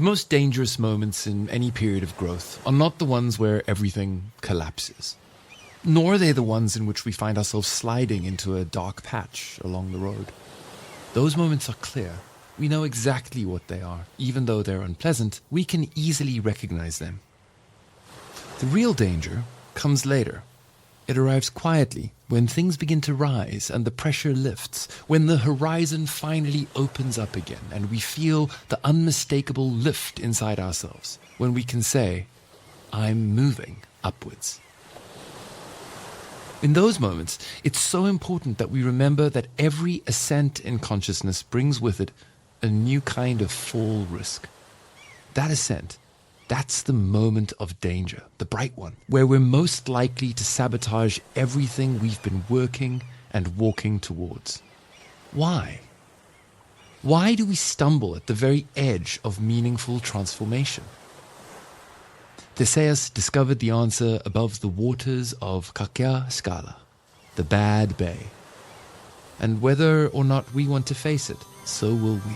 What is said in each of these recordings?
The most dangerous moments in any period of growth are not the ones where everything collapses, nor are they the ones in which we find ourselves sliding into a dark patch along the road. Those moments are clear. We know exactly what they are. Even though they're unpleasant, we can easily recognize them. The real danger comes later. It arrives quietly, when things begin to rise and the pressure lifts, when the horizon finally opens up again and we feel the unmistakable lift inside ourselves, when we can say, I'm moving upwards. In those moments, it's so important that we remember that every ascent in consciousness brings with it a new kind of fall risk. That ascent, that's the moment of danger, the bright one, where we're most likely to sabotage everything we've been working and walking towards. Why? Why do we stumble at the very edge of meaningful transformation? Theseus discovered the answer above the waters of Kakía Skála, the Bad Bay. And whether or not we want to face it, so will we.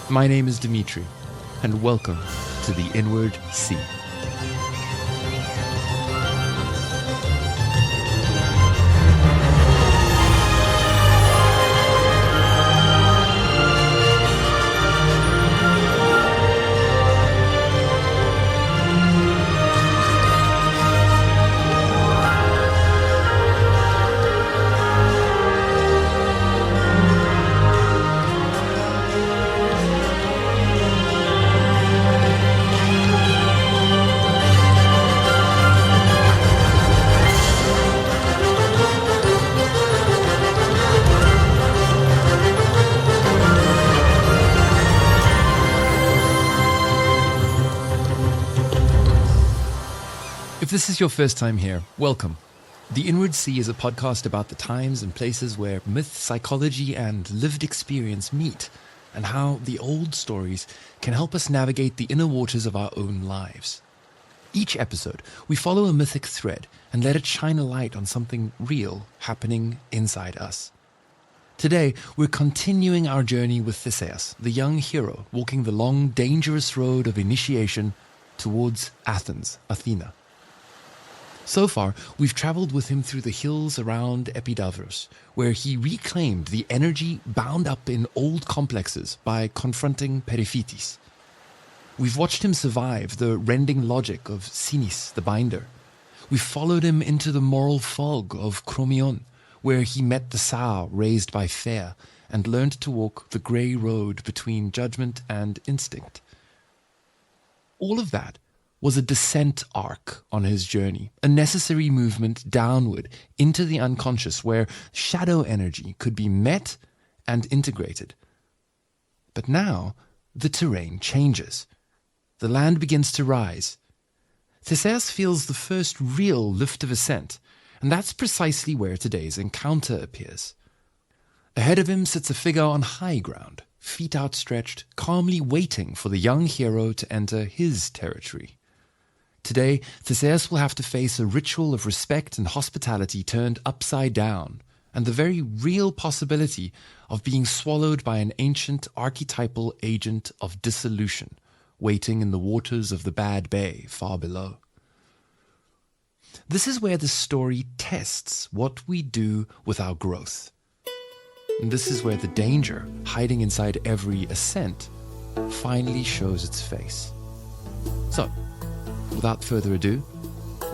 My name is Dimitri, and welcome to the Inward Sea. If this is your first time here, welcome. The Inward Sea is a podcast about the times and places where myth, psychology, and lived experience meet, and how the old stories can help us navigate the inner waters of our own lives. Each episode, we follow a mythic thread and let it shine a light on something real happening inside us. Today, we're continuing our journey with Theseus, the young hero walking the long, dangerous road of initiation towards Athens, Athena. So far, we've traveled with him through the hills around Epidavros, where he reclaimed the energy bound up in old complexes by confronting Periphetes. We've watched him survive the rending logic of Sinis, the binder. We've followed him into the moral fog of Crommyon, where he met the sow raised by fear and learned to walk the grey road between judgment and instinct. All of that was a descent arc on his journey, a necessary movement downward into the unconscious where shadow energy could be met and integrated. But now the terrain changes. The land begins to rise. Theseus feels the first real lift of ascent, and that's precisely where today's encounter appears. Ahead of him sits a figure on high ground, feet outstretched, calmly waiting for the young hero to enter his territory. Today, Theseus will have to face a ritual of respect and hospitality turned upside down, and the very real possibility of being swallowed by an ancient archetypal agent of dissolution, waiting in the waters of the Bad Bay far below. This is where the story tests what we do with our growth. And this is where the danger, hiding inside every ascent, finally shows its face. So, without further ado,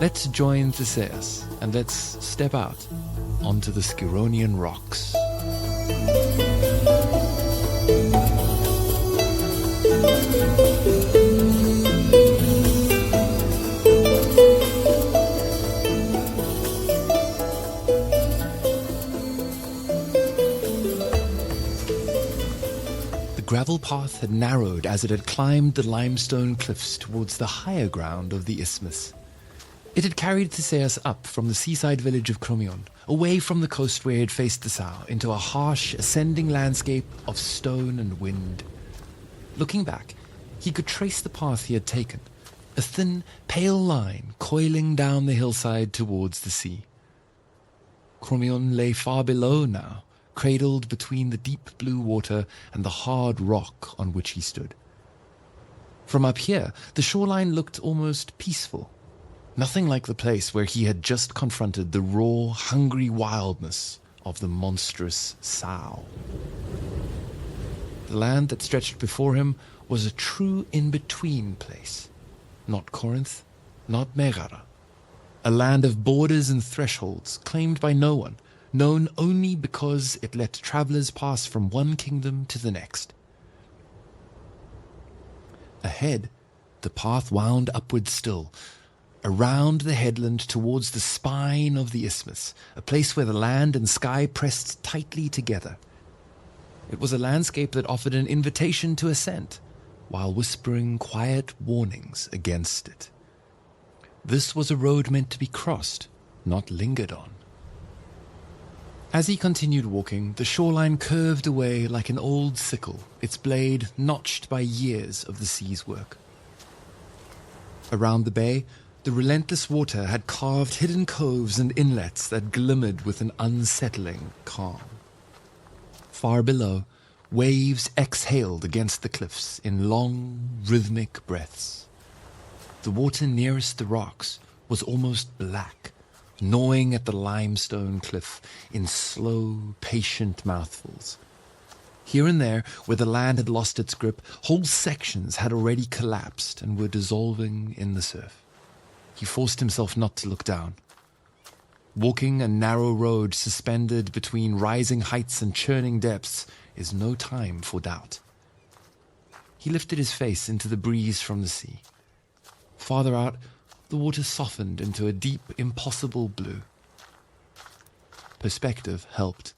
let's join Theseus and let's step out onto the Skironian rocks. The gravel path had narrowed as it had climbed the limestone cliffs towards the higher ground of the isthmus. It had carried Theseus up from the seaside village of Crommyon, away from the coast where he had faced the sow, into a harsh, ascending landscape of stone and wind. Looking back, he could trace the path he had taken, a thin, pale line coiling down the hillside towards the sea. Crommyon lay far below now, cradled between the deep blue water and the hard rock on which he stood. From up here, the shoreline looked almost peaceful. Nothing like the place where he had just confronted the raw, hungry wildness of the monstrous sow. The land that stretched before him was a true in-between place. Not Corinth, not Megara. A land of borders and thresholds, claimed by no one, known only because it let travelers pass from one kingdom to the next. Ahead, the path wound upward still, around the headland towards the spine of the isthmus, a place where the land and sky pressed tightly together. It was a landscape that offered an invitation to ascent, while whispering quiet warnings against it. This was a road meant to be crossed, not lingered on. As he continued walking, the shoreline curved away like an old sickle, its blade notched by years of the sea's work. Around the bay, the relentless water had carved hidden coves and inlets that glimmered with an unsettling calm. Far below, waves exhaled against the cliffs in long, rhythmic breaths. The water nearest the rocks was almost black, gnawing at the limestone cliff in slow, patient mouthfuls. Here and there, where the land had lost its grip, whole sections had already collapsed and were dissolving in the surf. He forced himself not to look down. Walking a narrow road suspended between rising heights and churning depths is no time for doubt. He lifted his face into the breeze from the sea. Farther out, the water softened into a deep, impossible blue. Perspective helped.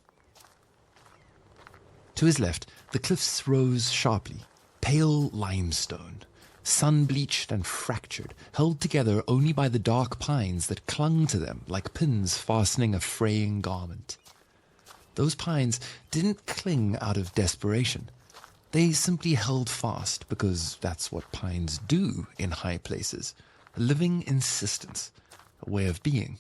To his left, the cliffs rose sharply, pale limestone, sun-bleached and fractured, held together only by the dark pines that clung to them like pins fastening a fraying garment. Those pines didn't cling out of desperation. They simply held fast because that's what pines do in high places. A living insistence, a way of being.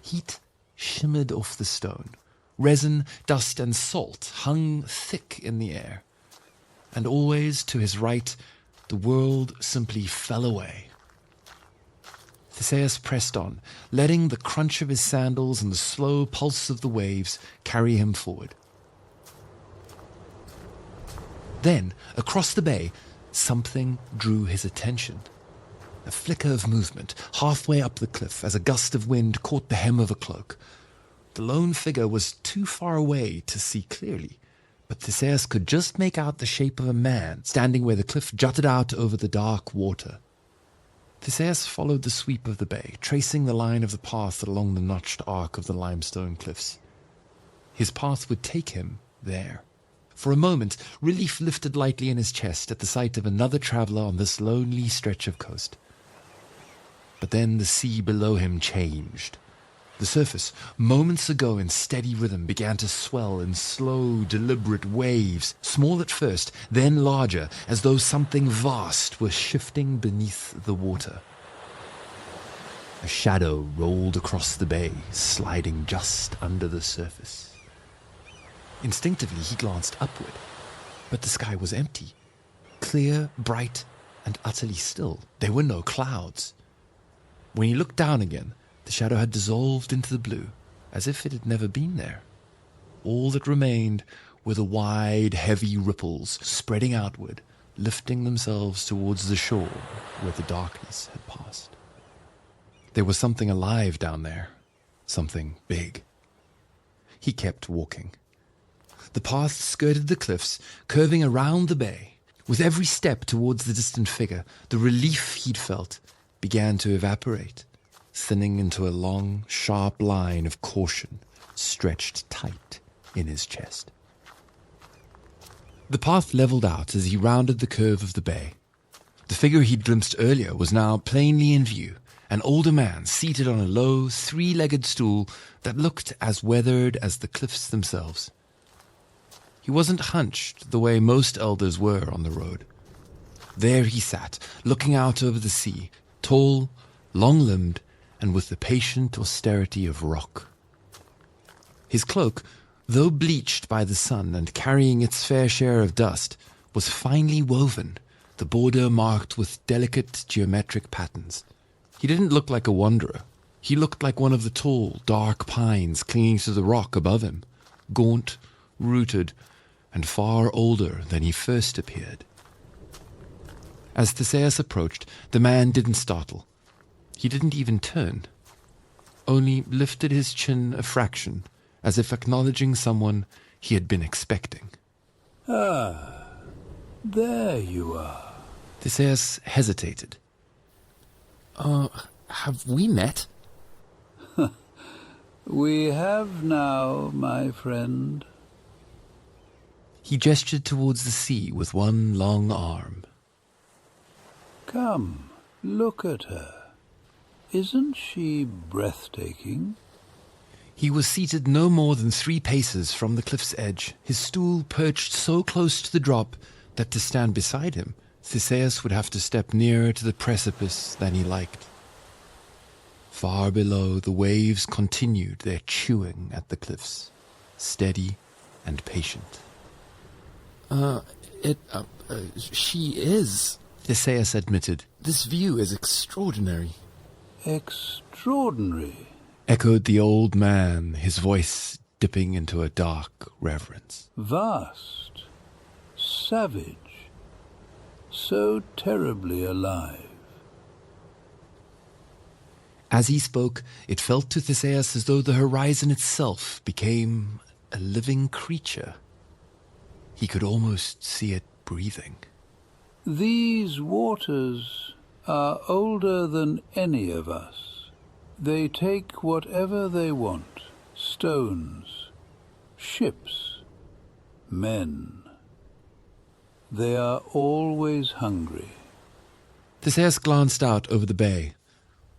Heat shimmered off the stone. Resin, dust, and salt hung thick in the air. And always to his right, the world simply fell away. Theseus pressed on, letting the crunch of his sandals and the slow pulse of the waves carry him forward. Then, across the bay, something drew his attention. A flicker of movement, halfway up the cliff as a gust of wind caught the hem of a cloak. The lone figure was too far away to see clearly, but Theseus could just make out the shape of a man standing where the cliff jutted out over the dark water. Theseus followed the sweep of the bay, tracing the line of the path along the notched arc of the limestone cliffs. His path would take him there. For a moment, relief lifted lightly in his chest at the sight of another traveller on this lonely stretch of coast. But then the sea below him changed. The surface, moments ago in steady rhythm, began to swell in slow, deliberate waves, small at first, then larger, as though something vast were shifting beneath the water. A shadow rolled across the bay, sliding just under the surface. Instinctively, he glanced upward, but the sky was empty, clear, bright, and utterly still. There were no clouds. When he looked down again, the shadow had dissolved into the blue, as if it had never been there. All that remained were the wide, heavy ripples spreading outward, lifting themselves towards the shore where the darkness had passed. There was something alive down there, something big. He kept walking. The path skirted the cliffs, curving around the bay. With every step towards the distant figure, the relief he'd felt began to evaporate, thinning into a long, sharp line of caution stretched tight in his chest. The path leveled out as he rounded the curve of the bay. The figure he'd glimpsed earlier was now plainly in view, an older man seated on a low, three-legged stool that looked as weathered as the cliffs themselves. He wasn't hunched the way most elders were on the road. There he sat, looking out over the sea, tall, long-limbed, and with the patient austerity of rock. His cloak, though bleached by the sun and carrying its fair share of dust, was finely woven, the border marked with delicate geometric patterns. He didn't look like a wanderer. He looked like one of the tall, dark pines clinging to the rock above him, gaunt, rooted, and far older than he first appeared. As Theseus approached, the man didn't startle. He didn't even turn, only lifted his chin a fraction, as if acknowledging someone he had been expecting. Ah, there you are. Theseus hesitated. Have we met? We have now, my friend. He gestured towards the sea with one long arm. Come, look at her. Isn't she breathtaking? He was seated no more than 3 paces from the cliff's edge, his stool perched so close to the drop that to stand beside him, Theseus would have to step nearer to the precipice than he liked. Far below, the waves continued their chewing at the cliffs, steady and patient. She is, Theseus admitted. This view is extraordinary. Extraordinary? Echoed the old man, his voice dipping into a dark reverence. Vast, savage, so terribly alive. As he spoke, it felt to Theseus as though the horizon itself became a living creature. He could almost see it breathing. These waters are older than any of us. They take whatever they want. Stones, ships, men. They are always hungry. Theseus glanced out over the bay.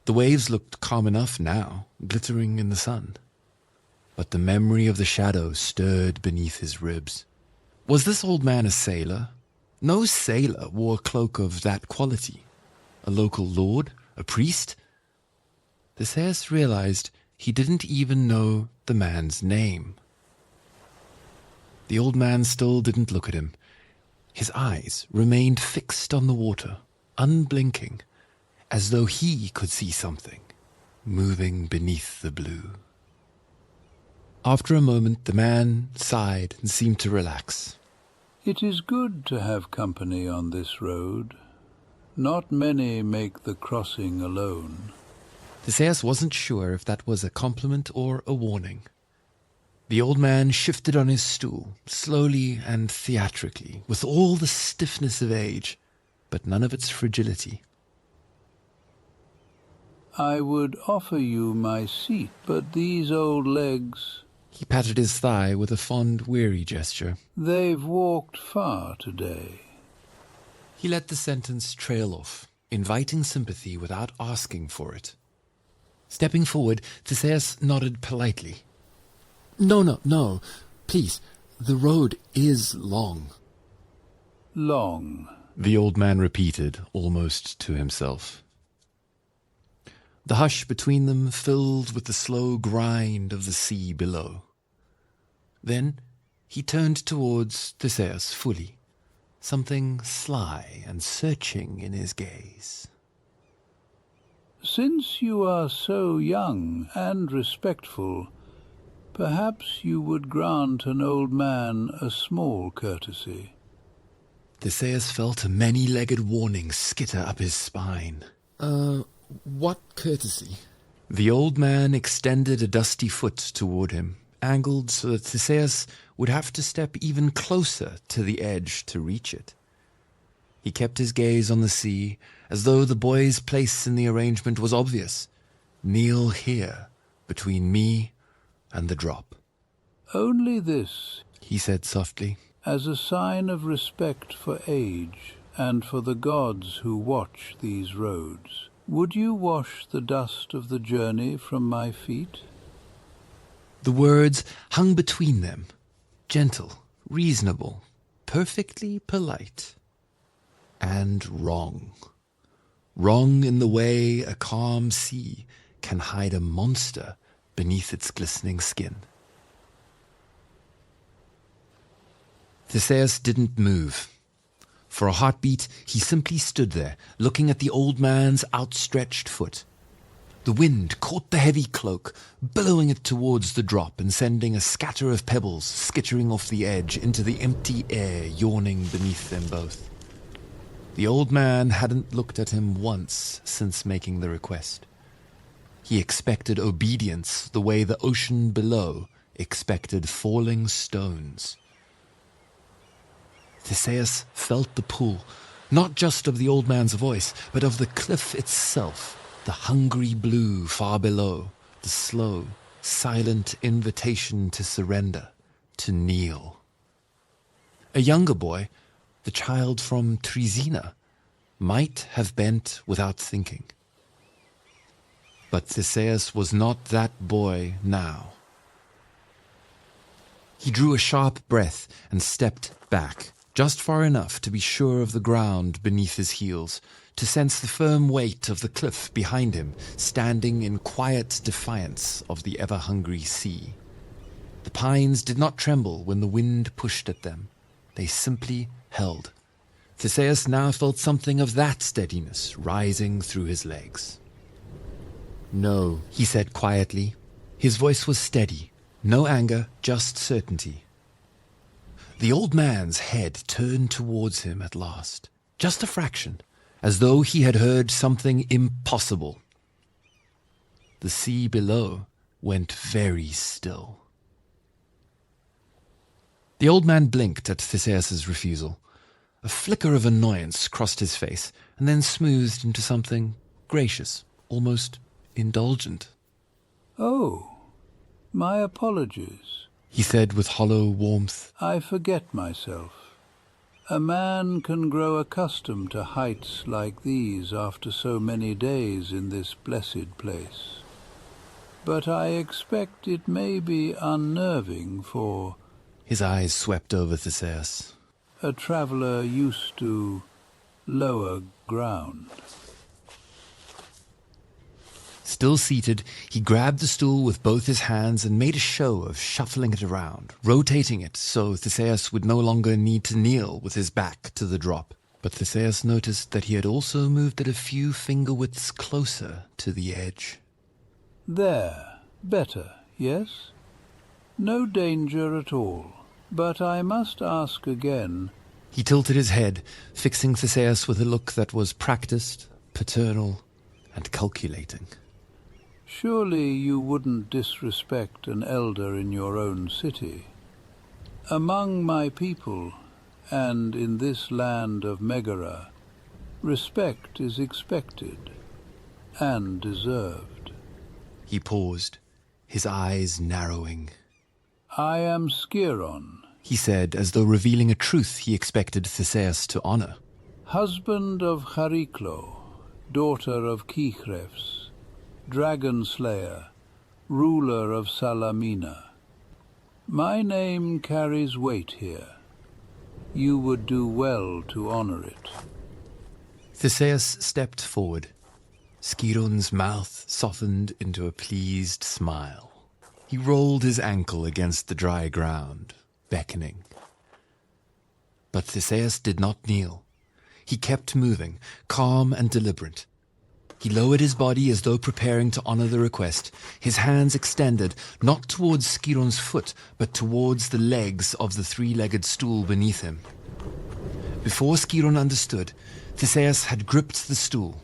The waves looked calm enough now, glittering in the sun. But the memory of the shadow stirred beneath his ribs. Was this old man a sailor? No sailor wore a cloak of that quality. A local lord? A priest? Theseus realized he didn't even know the man's name. The old man still didn't look at him. His eyes remained fixed on the water, unblinking, as though he could see something moving beneath the blue. After a moment, the man sighed and seemed to relax. It is good to have company on this road. Not many make the crossing alone. Theseus wasn't sure if that was a compliment or a warning. The old man shifted on his stool, slowly and theatrically, with all the stiffness of age, but none of its fragility. I would offer you my seat, but these old legs... He patted his thigh with a fond, weary gesture. They've walked far today. He let the sentence trail off, inviting sympathy without asking for it. Stepping forward, Theseus nodded politely. No. Please, the road is long. Long, the old man repeated, almost to himself. The hush between them filled with the slow grind of the sea below. Then he turned towards Theseus fully, something sly and searching in his gaze. Since you are so young and respectful, perhaps you would grant an old man a small courtesy. Theseus felt a many-legged warning skitter up his spine. What courtesy? The old man extended a dusty foot toward him, angled so that Theseus would have to step even closer to the edge to reach it. He kept his gaze on the sea, as though the boy's place in the arrangement was obvious. Kneel here, between me and the drop. Only this, he said softly, as a sign of respect for age and for the gods who watch these roads. Would you wash the dust of the journey from my feet? The words hung between them, gentle, reasonable, perfectly polite, and wrong. Wrong in the way a calm sea can hide a monster beneath its glistening skin. Theseus didn't move. For a heartbeat, he simply stood there, looking at the old man's outstretched foot. The wind caught the heavy cloak, billowing it towards the drop and sending a scatter of pebbles skittering off the edge into the empty air yawning beneath them both. The old man hadn't looked at him once since making the request. He expected obedience the way the ocean below expected falling stones. Theseus felt the pull, not just of the old man's voice, but of the cliff itself, the hungry blue far below, the slow, silent invitation to surrender, to kneel. A younger boy, the child from Troezen, might have bent without thinking. But Theseus was not that boy now. He drew a sharp breath and stepped back, just far enough to be sure of the ground beneath his heels, to sense the firm weight of the cliff behind him, standing in quiet defiance of the ever-hungry sea. The pines did not tremble when the wind pushed at them. They simply held. Theseus now felt something of that steadiness rising through his legs. No, He said quietly. His voice was steady. No anger, just certainty. The old man's head turned towards him at last, just a fraction, as though he had heard something impossible. The sea below went very still. The old man blinked at Theseus's refusal. A flicker of annoyance crossed his face, and then smoothed into something gracious, almost indulgent. "Oh, my apologies. He said with hollow warmth. I forget myself. A man can grow accustomed to heights like these after so many days in this blessed place. But I expect it may be unnerving for His eyes swept over Theseus. a traveller used to lower ground. Still seated, he grabbed the stool with both his hands and made a show of shuffling it around, rotating it so Theseus would no longer need to kneel with his back to the drop. But Theseus noticed that he had also moved it a few finger widths closer to the edge. There, better, yes? No danger at all. But I must ask again. He tilted his head, fixing Theseus with a look that was practiced, paternal, and calculating. Surely you wouldn't disrespect an elder in your own city. Among my people, and in this land of Megara, respect is expected and deserved. He paused, his eyes narrowing. I am Skiron, He said, as though revealing a truth he expected Theseus to honor. husband of Chariklo, daughter of Kichrefs, dragon slayer, ruler of Salamina. My name carries weight here. You would do well to honor it. Theseus stepped forward. Skiron's mouth softened into a pleased smile. He rolled his ankle against the dry ground, beckoning. But Theseus did not kneel. He kept moving, calm and deliberate. He lowered his body as though preparing to honor the request, his hands extended, not towards Skiron's foot, but towards the legs of the three-legged stool beneath him. Before Skiron understood, Theseus had gripped the stool.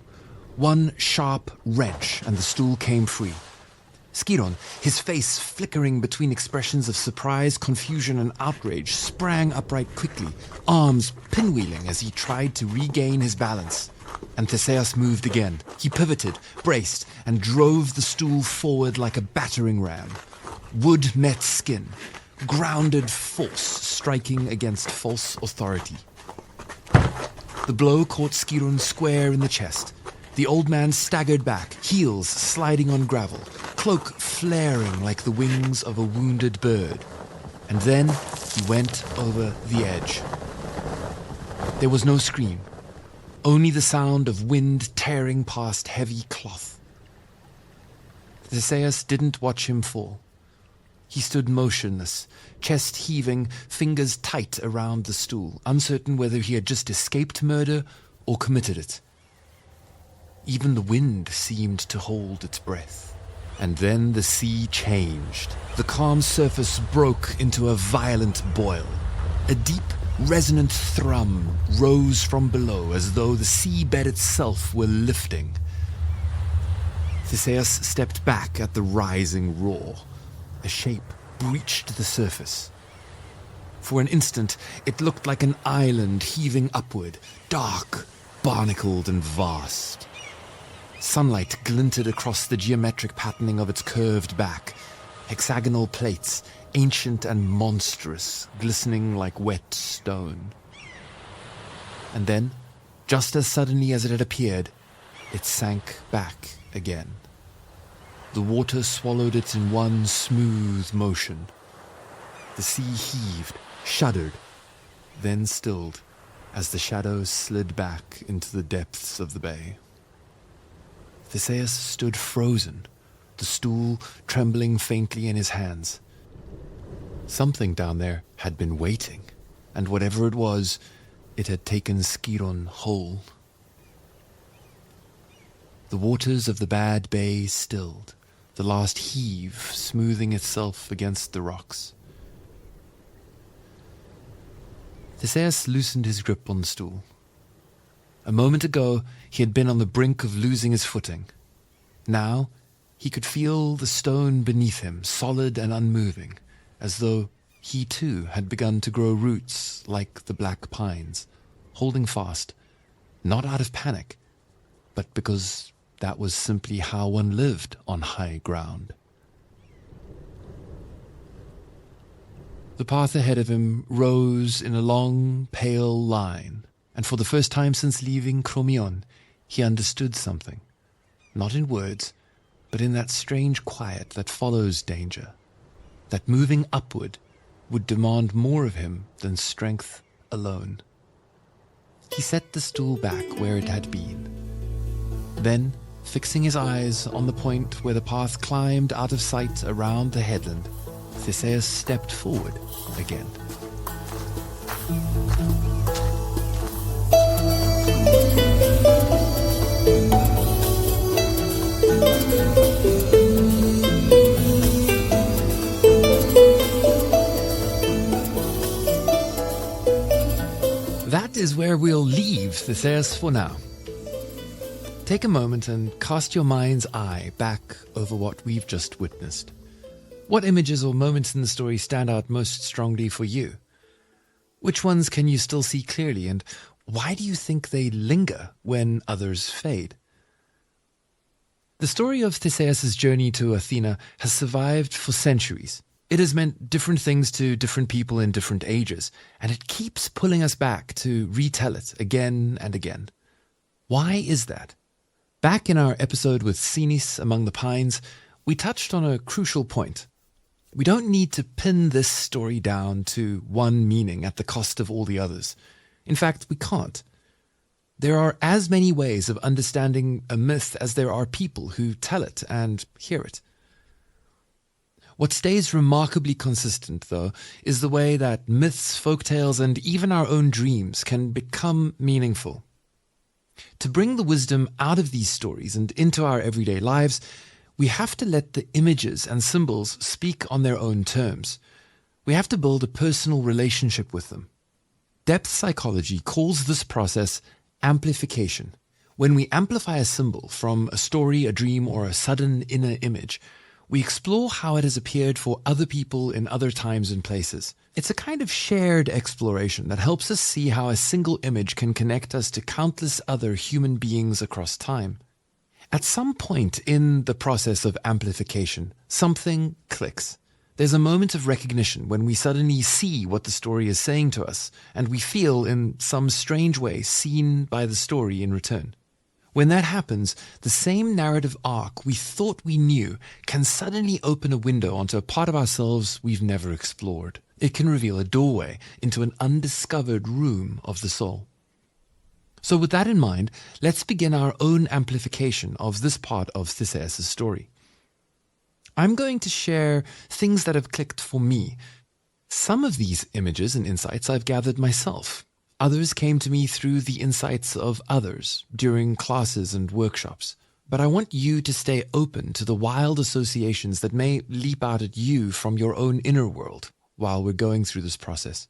One sharp wrench, and the stool came free. Skiron, his face flickering between expressions of surprise, confusion, and outrage, sprang upright quickly, arms pinwheeling as he tried to regain his balance. And Theseus moved again. He pivoted, braced, and drove the stool forward like a battering ram. Wood met skin, grounded force striking against false authority. The blow caught Skiron square in the chest. The old man staggered back, heels sliding on gravel, cloak flaring like the wings of a wounded bird. And then he went over the edge. There was no scream, only the sound of wind tearing past heavy cloth. Theseus didn't watch him fall. He stood motionless, chest heaving, fingers tight around the stool, uncertain whether he had just escaped murder or committed it. Even the wind seemed to hold its breath. And then the sea changed. The calm surface broke into a violent boil. A deep, resonant thrum rose from below as though the seabed itself were lifting. Theseus stepped back at the rising roar. A shape breached the surface. For an instant, it looked like an island heaving upward, dark, barnacled and vast. Sunlight glinted across the geometric patterning of its curved back, hexagonal plates, ancient and monstrous, glistening like wet stone. And then, just as suddenly as it had appeared, it sank back again. The water swallowed it in one smooth motion. The sea heaved, shuddered, then stilled as the shadows slid back into the depths of the bay. Theseus stood frozen, the stool trembling faintly in his hands. Something down there had been waiting, and whatever it was, it had taken Skiron whole. The waters of the bad bay stilled, the last heave smoothing itself against the rocks. Theseus loosened his grip on the stool. A moment ago, he had been on the brink of losing his footing. Now, he could feel the stone beneath him, solid and unmoving, as though he too had begun to grow roots like the black pines, holding fast, not out of panic, but because that was simply how one lived on high ground. The path ahead of him rose in a long, pale line, and for the first time since leaving Crommyon, he understood something, not in words, but in that strange quiet that follows danger, that moving upward would demand more of him than strength alone. He set the stool back where it had been. Then, fixing his eyes on the point where the path climbed out of sight around the headland, Theseus stepped forward again. That is where we'll leave Theseus for now. Take a moment and cast your mind's eye back over what we've just witnessed. What images or moments in the story stand out most strongly for you? Which ones can you still see clearly, and why do you think they linger when others fade? The story of Theseus' journey to Athena has survived for centuries. It has meant different things to different people in different ages, and it keeps pulling us back to retell it again and again. Why is that? Back in our episode with Sinis among the pines, we touched on a crucial point. We don't need to pin this story down to one meaning at the cost of all the others. In fact, we can't. There are as many ways of understanding a myth as there are people who tell it and hear it. What stays remarkably consistent, though, is the way that myths, folktales, and even our own dreams can become meaningful. To bring the wisdom out of these stories and into our everyday lives, we have to let the images and symbols speak on their own terms. We have to build a personal relationship with them. Depth psychology calls this process amplification. When we amplify a symbol from a story, a dream, or a sudden inner image, we explore how it has appeared for other people in other times and places. It's a kind of shared exploration that helps us see how a single image can connect us to countless other human beings across time. At some point in the process of amplification, something clicks. There's a moment of recognition when we suddenly see what the story is saying to us, and we feel in some strange way seen by the story in return. When that happens, the same narrative arc we thought we knew can suddenly open a window onto a part of ourselves we've never explored. It can reveal a doorway into an undiscovered room of the soul. So with that in mind, let's begin our own amplification of this part of Theseus' story. I'm going to share things that have clicked for me. Some of these images and insights I've gathered myself. Others came to me through the insights of others during classes and workshops. But I want you to stay open to the wild associations that may leap out at you from your own inner world while we're going through this process.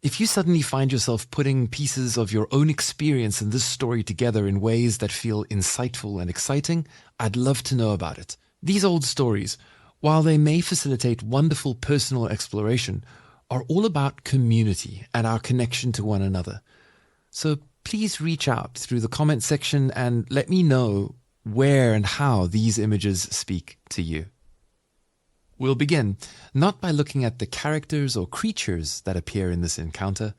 If you suddenly find yourself putting pieces of your own experience in this story together in ways that feel insightful and exciting, I'd love to know about it. These old stories, while they may facilitate wonderful personal exploration, are all about community and our connection to one another. So please reach out through the comment section and let me know where and how these images speak to you. We'll begin not by looking at the characters or creatures that appear in this encounter,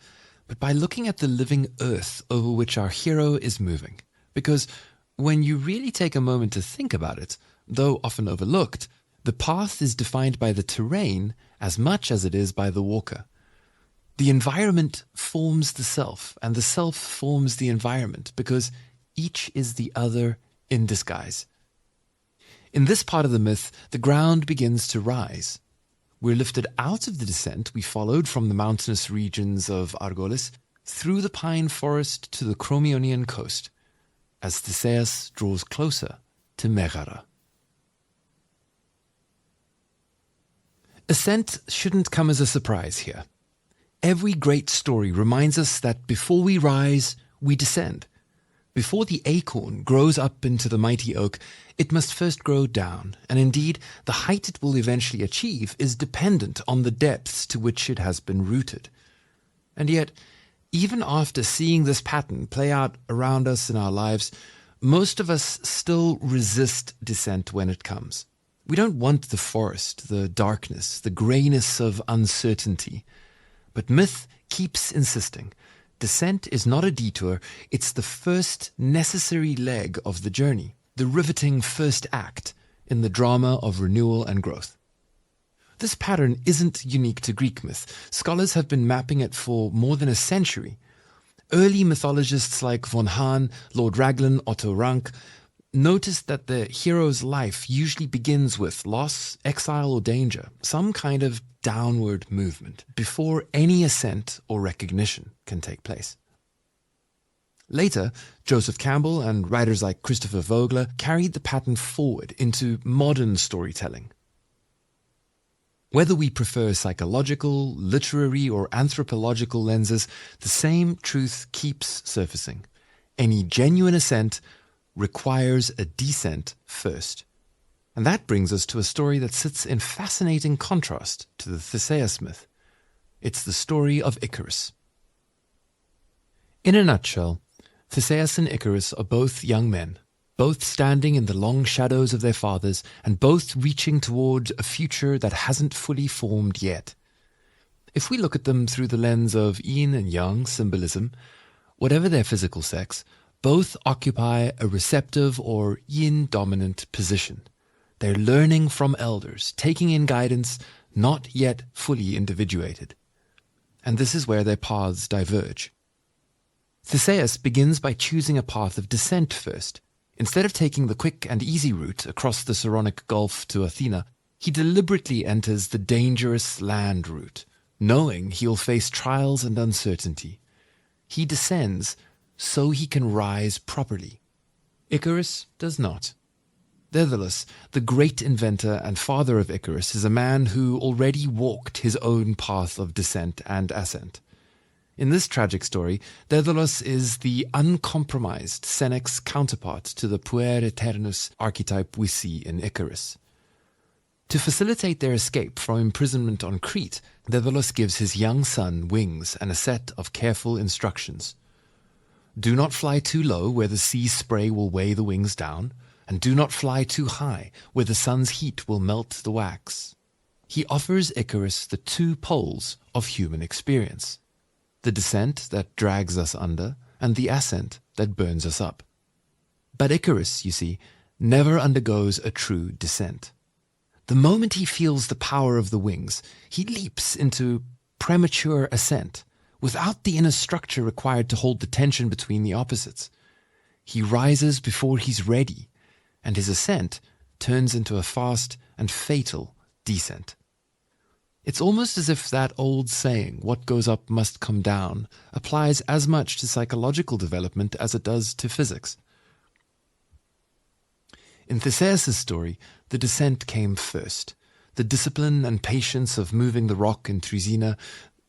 but by looking at the living earth over which our hero is moving. Because when you really take a moment to think about it, though often overlooked, the path is defined by the terrain as much as it is by the walker. The environment forms the self, and the self forms the environment, because each is the other in disguise. In this part of the myth, the ground begins to rise. We're lifted out of the descent we followed from the mountainous regions of Argolis through the pine forest to the Crommyonian coast, as Theseus draws closer to Megara. Ascent shouldn't come as a surprise here. Every great story reminds us that before we rise, we descend. Before the acorn grows up into the mighty oak, it must first grow down, and indeed, the height it will eventually achieve is dependent on the depths to which it has been rooted. And yet, even after seeing this pattern play out around us in our lives, most of us still resist descent when it comes. We don't want the forest, the darkness, the grayness of uncertainty. But myth keeps insisting. Descent is not a detour, it's the first necessary leg of the journey, the riveting first act in the drama of renewal and growth. This pattern isn't unique to Greek myth. Scholars have been mapping it for more than a century. Early mythologists like von Hahn, Lord Raglan, Otto Rank noticed that the hero's life usually begins with loss, exile, or danger, some kind of downward movement, before any ascent or recognition can take place. Later, Joseph Campbell and writers like Christopher Vogler carried the pattern forward into modern storytelling. Whether we prefer psychological, literary, or anthropological lenses, the same truth keeps surfacing. Any genuine ascent requires a descent first. And that brings us to a story that sits in fascinating contrast to the Theseus myth. It's the story of Icarus. In a nutshell, Theseus and Icarus are both young men, both standing in the long shadows of their fathers, and both reaching toward a future that hasn't fully formed yet. If we look at them through the lens of Yin and Yang symbolism, whatever their physical sex, both occupy a receptive or yin-dominant position. They're learning from elders, taking in guidance not yet fully individuated. And this is where their paths diverge. Theseus begins by choosing a path of descent first. Instead of taking the quick and easy route across the Saronic Gulf to Athena, he deliberately enters the dangerous land route, knowing he'll face trials and uncertainty. He descends so he can rise properly. Icarus does not. Daedalus, the great inventor and father of Icarus, is a man who already walked his own path of descent and ascent. In this tragic story, Daedalus is the uncompromised Senex counterpart to the puer aeternus archetype we see in Icarus. To facilitate their escape from imprisonment on Crete, Daedalus gives his young son wings and a set of careful instructions. Do not fly too low where the sea spray will weigh the wings down, and do not fly too high where the sun's heat will melt the wax. He offers Icarus the two poles of human experience, the descent that drags us under and the ascent that burns us up. But Icarus, you see, never undergoes a true descent. The moment he feels the power of the wings, he leaps into premature ascent, without the inner structure required to hold the tension between the opposites. He rises before he's ready, and his ascent turns into a fast and fatal descent. It's almost as if that old saying, "what goes up must come down," applies as much to psychological development as it does to physics. In Theseus' story, the descent came first. The discipline and patience of moving the rock in Troezen,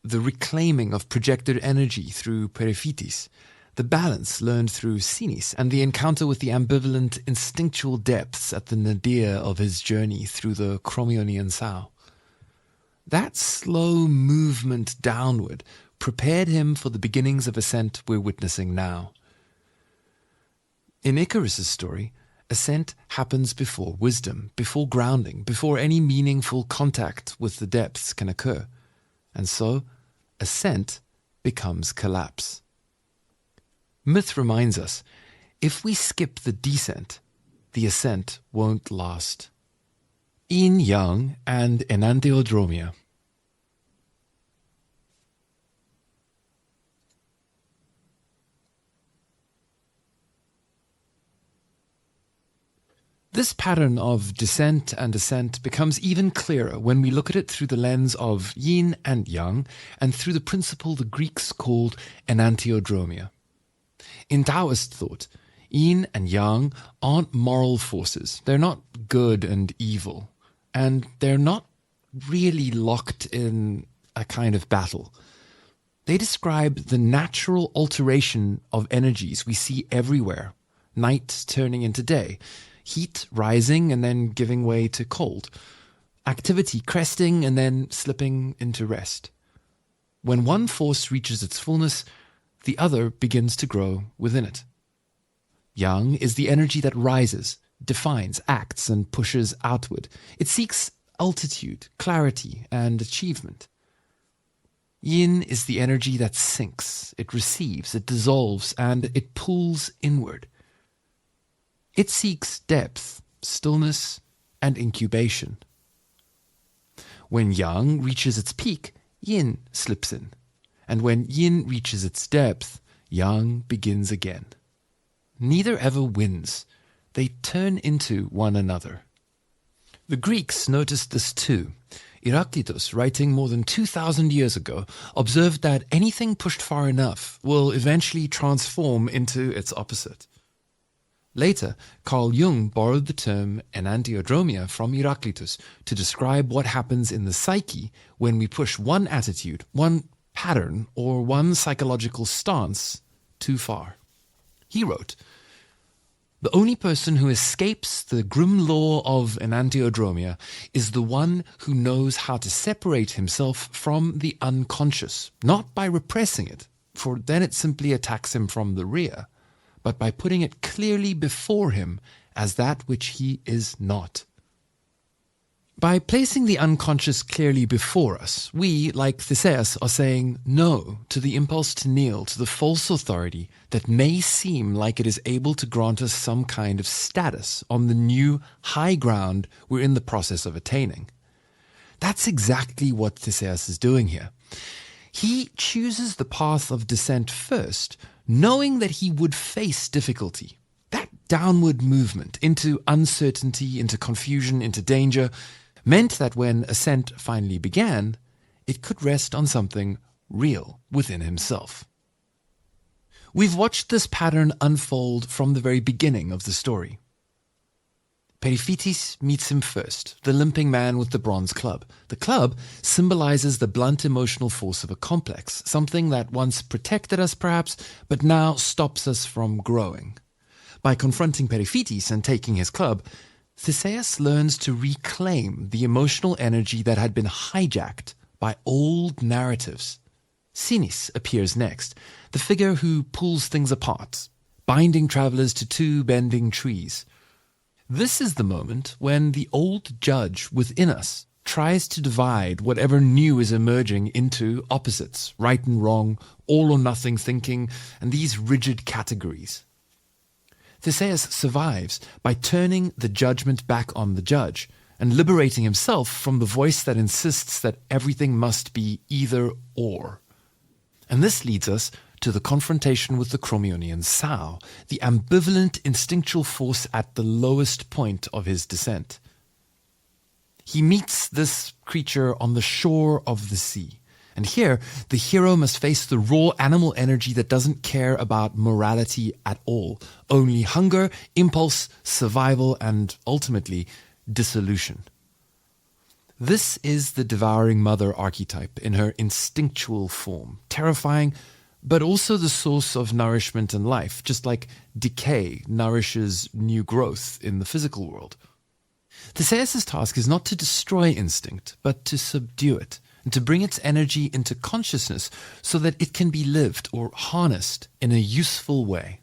the reclaiming of projected energy through Periphetes, the balance learned through Sinis, and the encounter with the ambivalent instinctual depths at the nadir of his journey through the Crommyonian sow. That slow movement downward prepared him for the beginnings of ascent we're witnessing now. In Icarus' story, ascent happens before wisdom, before grounding, before any meaningful contact with the depths can occur. And so, ascent becomes collapse. Myth reminds us, if we skip the descent, the ascent won't last. Yin-Yang and Enantiodromia. This pattern of descent and ascent becomes even clearer when we look at it through the lens of yin and yang and through the principle the Greeks called Enantiodromia. In Taoist thought, yin and yang aren't moral forces. They're not good and evil. And they're not really locked in a kind of battle. They describe the natural alteration of energies we see everywhere. Night turning into day. Heat rising and then giving way to cold. Activity cresting and then slipping into rest. When one force reaches its fullness, the other begins to grow within it. Yang is the energy that rises, defines, acts, and pushes outward. It seeks altitude, clarity, and achievement. Yin is the energy that sinks, it receives, it dissolves, and it pulls inward. It seeks depth, stillness, and incubation. When Yang reaches its peak, Yin slips in. And when Yin reaches its depth, Yang begins again. Neither ever wins. They turn into one another. The Greeks noticed this too. Heraclitus, writing more than 2,000 years ago, observed that anything pushed far enough will eventually transform into its opposite. Later, Carl Jung borrowed the term Enantiodromia from Heraclitus to describe what happens in the psyche when we push one attitude, one pattern, or one psychological stance too far. He wrote, "The only person who escapes the grim law of Enantiodromia is the one who knows how to separate himself from the unconscious, not by repressing it, for then it simply attacks him from the rear, but by putting it clearly before him as that which he is not." By placing the unconscious clearly before us, we, like Theseus, are saying no to the impulse to kneel to the false authority that may seem like it is able to grant us some kind of status on the new high ground we're in the process of attaining. That's exactly what Theseus is doing here. He chooses the path of descent first, knowing that he would face difficulty. That downward movement into uncertainty, into confusion, into danger, meant that when ascent finally began, it could rest on something real within himself. We've watched this pattern unfold from the very beginning of the story. Periphetes meets him first, the limping man with the bronze club. The club symbolizes the blunt emotional force of a complex, something that once protected us perhaps, but now stops us from growing. By confronting Periphetes and taking his club, Theseus learns to reclaim the emotional energy that had been hijacked by old narratives. Sinis appears next, the figure who pulls things apart, binding travelers to two bending trees. This is the moment when the old judge within us tries to divide whatever new is emerging into opposites, right and wrong, all or nothing thinking, and these rigid categories. Theseus survives by turning the judgment back on the judge and liberating himself from the voice that insists that everything must be either or. And this leads us to the confrontation with the Crommyonian sow, the ambivalent instinctual force at the lowest point of his descent. He meets this creature on the shore of the sea. And here, the hero must face the raw animal energy that doesn't care about morality at all. Only hunger, impulse, survival, and ultimately, dissolution. This is the devouring mother archetype in her instinctual form, terrifying, but also the source of nourishment and life, just like decay nourishes new growth in the physical world. Theseus' task is not to destroy instinct, but to subdue it, and to bring its energy into consciousness so that it can be lived or harnessed in a useful way.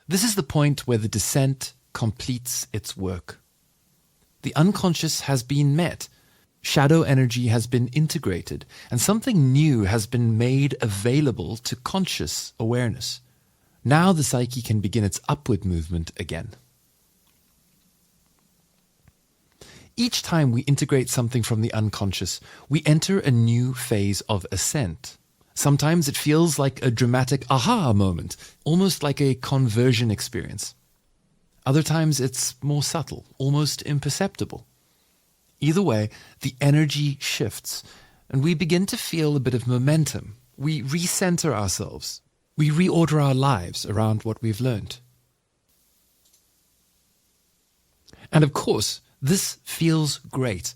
This is the point where the descent completes its work. The unconscious has been met, shadow energy has been integrated, and something new has been made available to conscious awareness. Now the psyche can begin its upward movement again. Each time we integrate something from the unconscious, we enter a new phase of ascent. Sometimes it feels like a dramatic aha moment, almost like a conversion experience. Other times it's more subtle, almost imperceptible. Either way, the energy shifts, and we begin to feel a bit of momentum. We recenter ourselves. We reorder our lives around what we've learned. And of course, this feels great.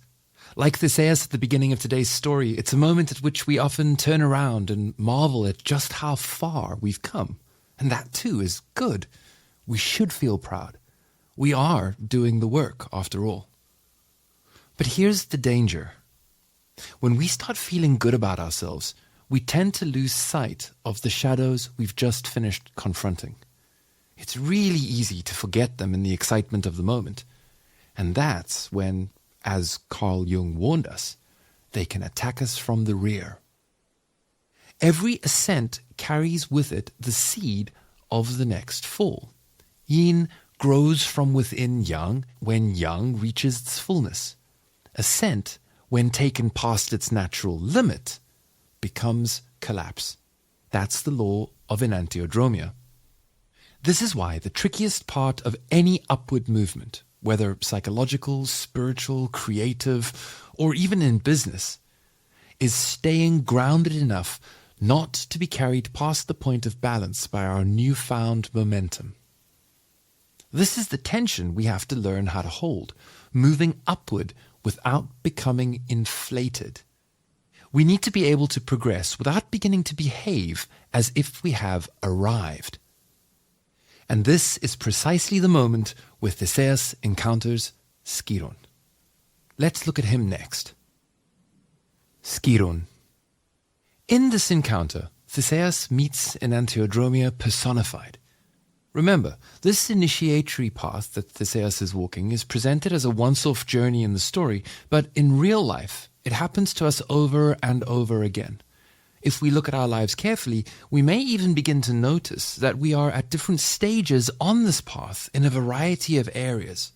Like Theseus at the beginning of today's story, it's a moment at which we often turn around and marvel at just how far we've come. And that too is good. We should feel proud. We are doing the work, after all. But here's the danger. When we start feeling good about ourselves, we tend to lose sight of the shadows we've just finished confronting. It's really easy to forget them in the excitement of the moment. And that's when, as Carl Jung warned us, they can attack us from the rear. Every ascent carries with it the seed of the next fall. Yin grows from within Yang when Yang reaches its fullness. Ascent, when taken past its natural limit, becomes collapse. That's the law of Enantiodromia. This is why the trickiest part of any upward movement, whether psychological, spiritual, creative, or even in business, is staying grounded enough not to be carried past the point of balance by our newfound momentum. This is the tension we have to learn how to hold, moving upward without becoming inflated. We need to be able to progress without beginning to behave as if we have arrived. And this is precisely the moment where Theseus encounters Skiron. Let's look at him next. Skiron. In this encounter, Theseus meets Enantiodromia personified. Remember, this initiatory path that Theseus is walking is presented as a once-off journey in the story, but in real life, it happens to us over and over again. If we look at our lives carefully, we may even begin to notice that we are at different stages on this path in a variety of areas.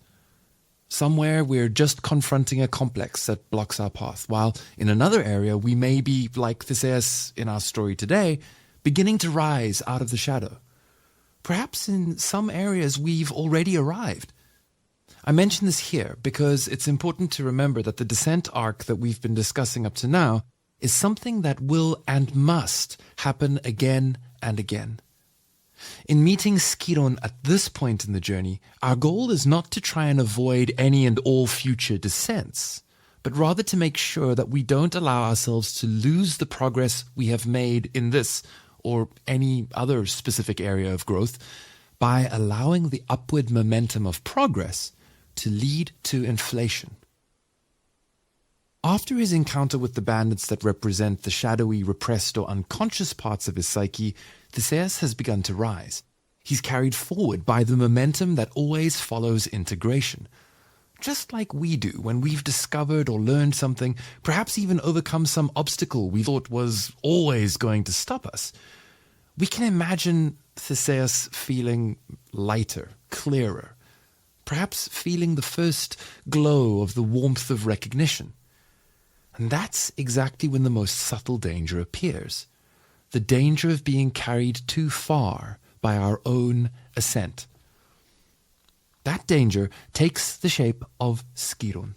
Somewhere we're just confronting a complex that blocks our path, while in another area we may be, like Theseus in our story today, beginning to rise out of the shadow. Perhaps in some areas we've already arrived. I mention this here because it's important to remember that the descent arc that we've been discussing up to now is something that will and must happen again and again. In meeting Skiron at this point in the journey, our goal is not to try and avoid any and all future descents, but rather to make sure that we don't allow ourselves to lose the progress we have made in this or any other specific area of growth by allowing the upward momentum of progress to lead to inflation. After his encounter with the bandits that represent the shadowy, repressed or unconscious parts of his psyche, Theseus has begun to rise. He's carried forward by the momentum that always follows integration. Just like we do when we've discovered or learned something, perhaps even overcome some obstacle we thought was always going to stop us. We can imagine Theseus feeling lighter, clearer, perhaps feeling the first glow of the warmth of recognition. And that's exactly when the most subtle danger appears. the danger of being carried too far by our own ascent. That danger takes the shape of Skiron.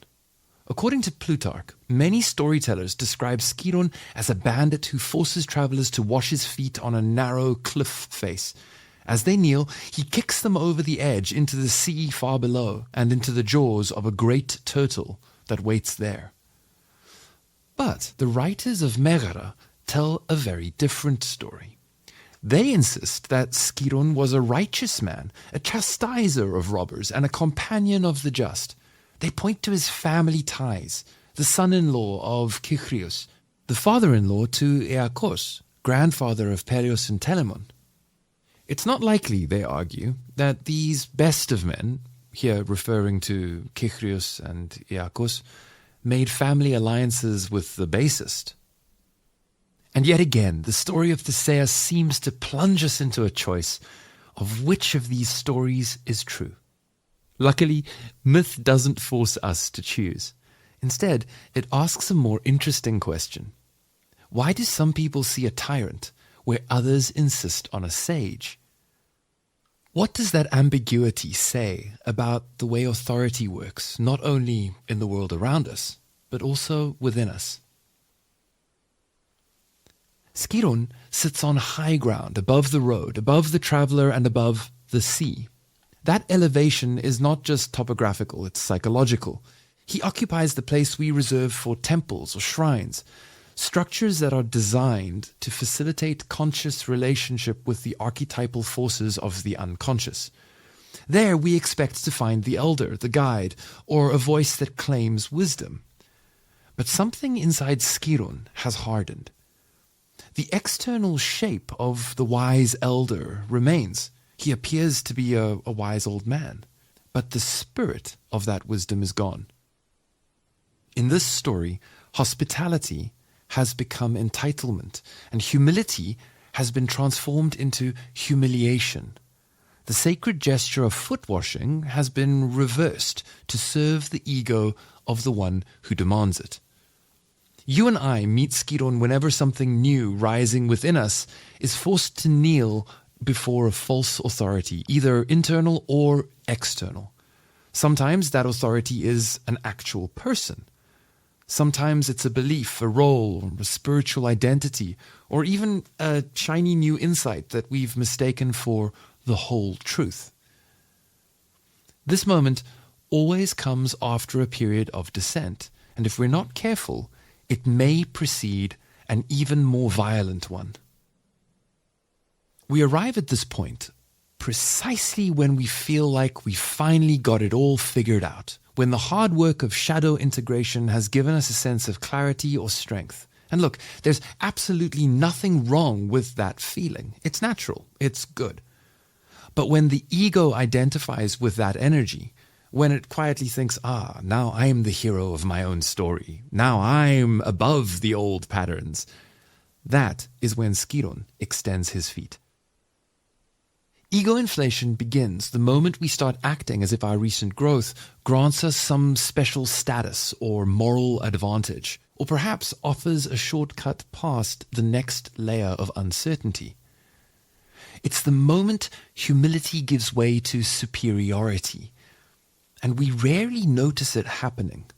According to Plutarch, many storytellers describe Skiron as a bandit who forces travelers to wash his feet on a narrow cliff face. As they kneel, he kicks them over the edge into the sea far below and into the jaws of a great turtle that waits there. But the writers of Megara tell a very different story. They insist that Skiron was a righteous man, a chastiser of robbers, and a companion of the just. They point to his family ties, the son-in-law of Kychrius, the father-in-law to Aeacus, grandfather of Peleus and Telamon. It's not likely, they argue, that these best of men, here referring to Kychrius and Aeacus, made family alliances with the basest. And yet again, the story of Theseus seems to plunge us into a choice of which of these stories is true. Luckily, myth doesn't force us to choose. Instead, it asks a more interesting question. Why do some people see a tyrant where others insist on a sage? What does that ambiguity say about the way authority works, not only in the world around us, but also within us? Skiron sits on high ground, above the road, above the traveller, and above the sea. That elevation is not just topographical, it's psychological. He occupies the place we reserve for temples or shrines, structures that are designed to facilitate conscious relationship with the archetypal forces of the unconscious. There we expect to find the elder, the guide, or a voice that claims wisdom. But something inside Skiron has hardened. The external shape of the wise elder remains. He appears to be a wise old man, but the spirit of that wisdom is gone. In this story, hospitality has become entitlement, and humility has been transformed into humiliation. The sacred gesture of foot washing has been reversed to serve the ego of the one who demands it. You and I meet Skiron whenever something new rising within us is forced to kneel before a false authority, either internal or external. Sometimes that authority is an actual person. Sometimes it's a belief, a role, a spiritual identity, or even a shiny new insight that we've mistaken for the whole truth. This moment always comes after a period of descent, and if we're not careful, it may precede an even more violent one. We arrive at this point precisely when we feel like we finally got it all figured out, when the hard work of shadow integration has given us a sense of clarity or strength. And look, there's absolutely nothing wrong with that feeling. It's natural. It's good. But when the ego identifies with that energy, when it quietly thinks, now I'm the hero of my own story, now I'm above the old patterns, that is when Skiron extends his feet. Ego inflation begins the moment we start acting as if our recent growth grants us some special status or moral advantage, or perhaps offers a shortcut past the next layer of uncertainty. It's the moment humility gives way to superiority, and we rarely notice it happening.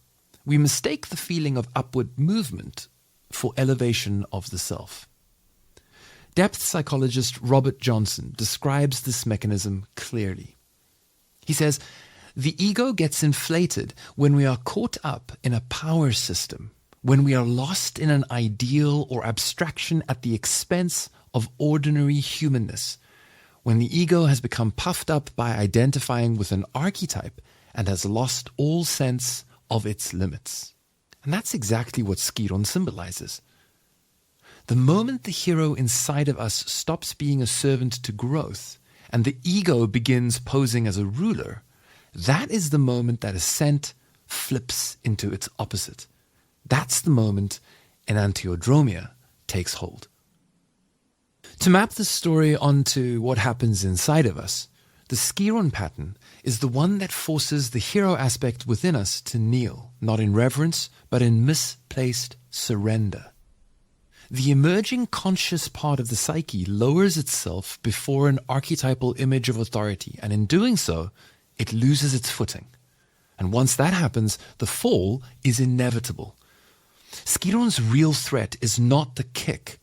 We mistake the feeling of upward movement for elevation of the self. Depth psychologist Robert Johnson describes this mechanism clearly. He says, the ego gets inflated when we are caught up in a power system, when we are lost in an ideal or abstraction at the expense of ordinary humanness, when the ego has become puffed up by identifying with an archetype and has lost all sense of its limits. And that's exactly what Skiron symbolizes. The moment the hero inside of us stops being a servant to growth and the ego begins posing as a ruler, that is the moment that ascent flips into its opposite. That's the moment Enantiodromia takes hold. To map the story onto what happens inside of us, the Skiron pattern is the one that forces the hero aspect within us to kneel, not in reverence, but in misplaced surrender. the emerging conscious part of the psyche lowers itself before an archetypal image of authority, and in doing so, it loses its footing. And once that happens, the fall is inevitable. Skiron's real threat is not the kick,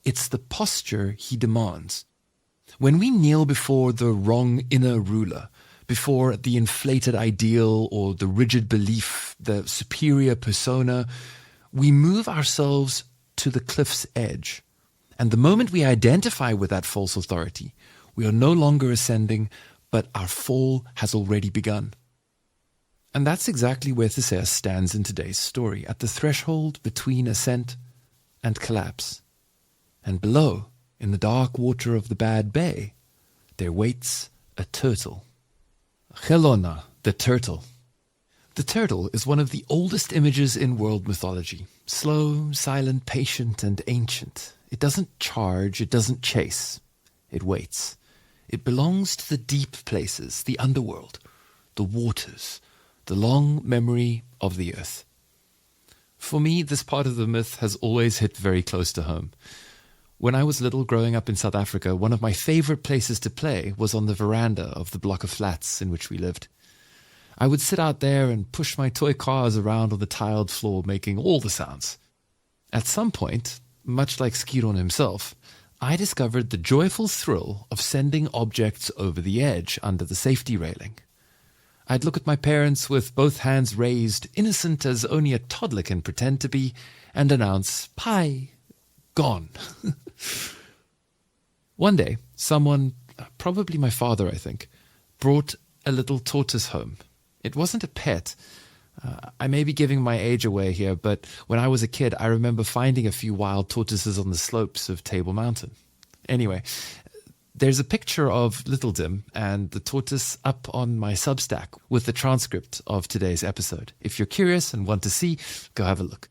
it's the posture he demands. When we kneel before the wrong inner ruler, before the inflated ideal or the rigid belief, the superior persona, we move ourselves to the cliff's edge. And the moment we identify with that false authority, we are no longer ascending, but our fall has already begun. And that's exactly where Theseus stands in today's story, at the threshold between ascent and collapse. And below, in the dark water of the Bad Bay, there waits a turtle. Hellona, the turtle. The turtle is one of the oldest images in world mythology. Slow, silent, patient, and ancient. It doesn't charge, it doesn't chase. It waits. It belongs to the deep places, the underworld, the waters, the long memory of the earth. For me, this part of the myth has always hit very close to home. When I was little, growing up in South Africa, one of my favorite places to play was on the veranda of the block of flats in which we lived. I would sit out there and push my toy cars around on the tiled floor, making all the sounds. At some point, much like Skiron himself, I discovered the joyful thrill of sending objects over the edge under the safety railing. I'd look at my parents with both hands raised, innocent as only a toddler can pretend to be, and announce, "Pie, gone." One day, someone, probably my father I think, brought a little tortoise home. It wasn't a pet. I may be giving my age away here, but when I was a kid, I remember finding a few wild tortoises on the slopes of Table Mountain. Anyway, there's a picture of Little Dim and the tortoise up on my Substack with the transcript of today's episode. If you're curious and want to see, go have a look.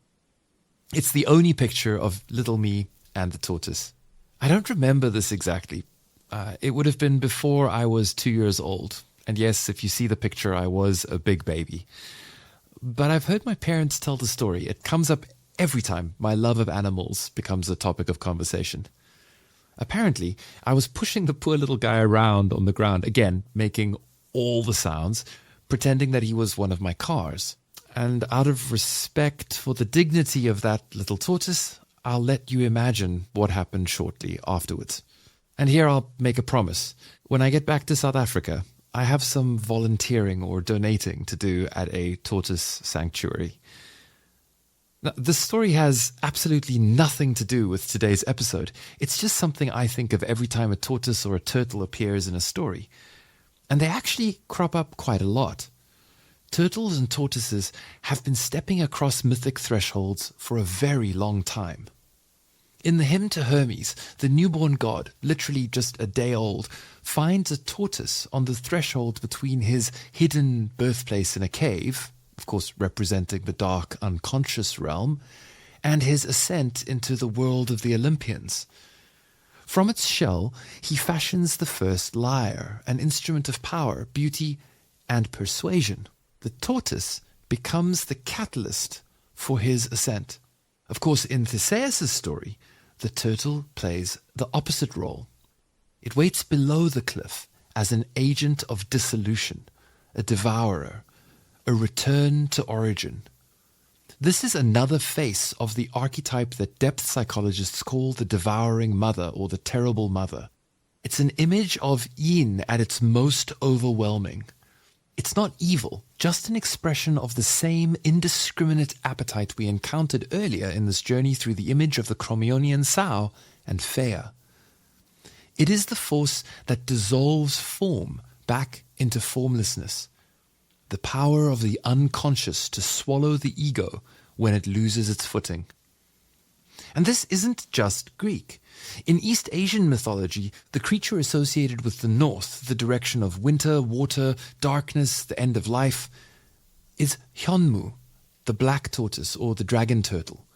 It's the only picture of little me and the tortoise. I don't remember this exactly. It would have been before I was 2 years old. And yes, if you see the picture, I was a big baby. But I've heard my parents tell the story. It comes up every time my love of animals becomes a topic of conversation. Apparently, I was pushing the poor little guy around on the ground, again, making all the sounds, pretending that he was one of my cars. And out of respect for the dignity of that little tortoise, I'll let you imagine what happened shortly afterwards. And here I'll make a promise. When I get back to South Africa, I have some volunteering or donating to do at a tortoise sanctuary. Now, this story has absolutely nothing to do with today's episode. It's just something I think of every time a tortoise or a turtle appears in a story. And they actually crop up quite a lot. Turtles and tortoises have been stepping across mythic thresholds for a very long time. In the hymn to Hermes, the newborn god, literally just a day old, finds a tortoise on the threshold between his hidden birthplace in a cave, of course representing the dark unconscious realm, and his ascent into the world of the Olympians. From its shell, he fashions the first lyre, an instrument of power, beauty, and persuasion. The tortoise becomes the catalyst for his ascent. Of course, in Theseus' story, the turtle plays the opposite role. It waits below the cliff as an agent of dissolution, a devourer, a return to origin. This is another face of the archetype that depth psychologists call the devouring mother or the terrible mother. It's an image of yin at its most overwhelming. It's not evil, just an expression of the same indiscriminate appetite we encountered earlier in this journey through the image of the Crommyonian sow and Fea. It is the force that dissolves form back into formlessness, the power of the unconscious to swallow the ego when it loses its footing. And this isn't just Greek. In East Asian mythology, the creature associated with the north, the direction of winter, water, darkness, the end of life, is Hyonmu, the black tortoise or the dragon turtle.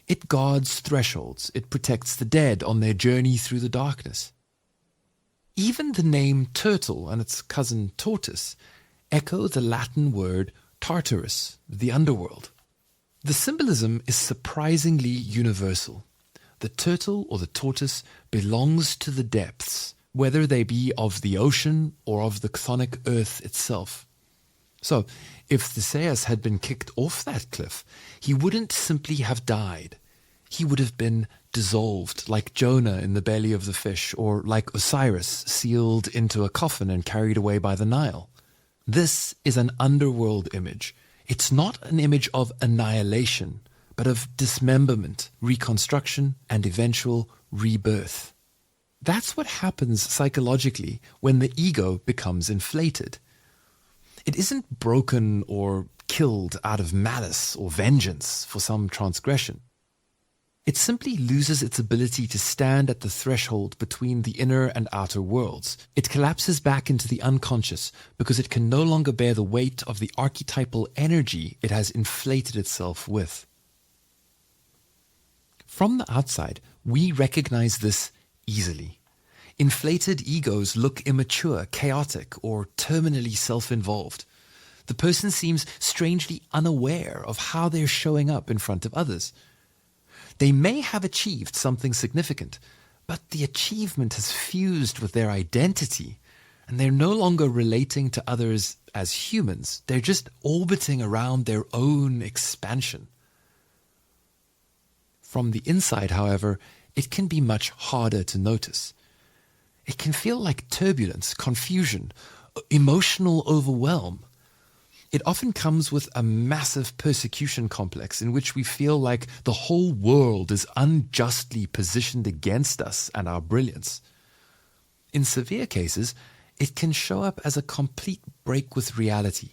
It guards thresholds. It protects the dead on their journey through the darkness. Even the name turtle and its cousin tortoise echo the Latin word Tartarus, the underworld. The symbolism is surprisingly universal. the turtle or the tortoise belongs to the depths, whether they be of the ocean or of the chthonic earth itself. So, if Theseus had been kicked off that cliff, he wouldn't simply have died. He would have been dissolved, like Jonah in the belly of the fish, or like Osiris sealed into a coffin and carried away by the Nile. This is an underworld image. It's not an image of annihilation, but of dismemberment, reconstruction, and eventual rebirth. That's what happens psychologically when the ego becomes inflated. It isn't broken or killed out of malice or vengeance for some transgression. It simply loses its ability to stand at the threshold between the inner and outer worlds. It collapses back into the unconscious because it can no longer bear the weight of the archetypal energy it has inflated itself with. From the outside, we recognize this easily. Inflated egos look immature, chaotic, or terminally self-involved. The person seems strangely unaware of how they're showing up in front of others. They may have achieved something significant, but the achievement has fused with their identity, and they're no longer relating to others as humans. They're just orbiting around their own expansion. From the inside, however, it can be much harder to notice. It can feel like turbulence, confusion, emotional overwhelm. It often comes with a massive persecution complex in which we feel like the whole world is unjustly positioned against us and our brilliance. In severe cases, it can show up as a complete break with reality.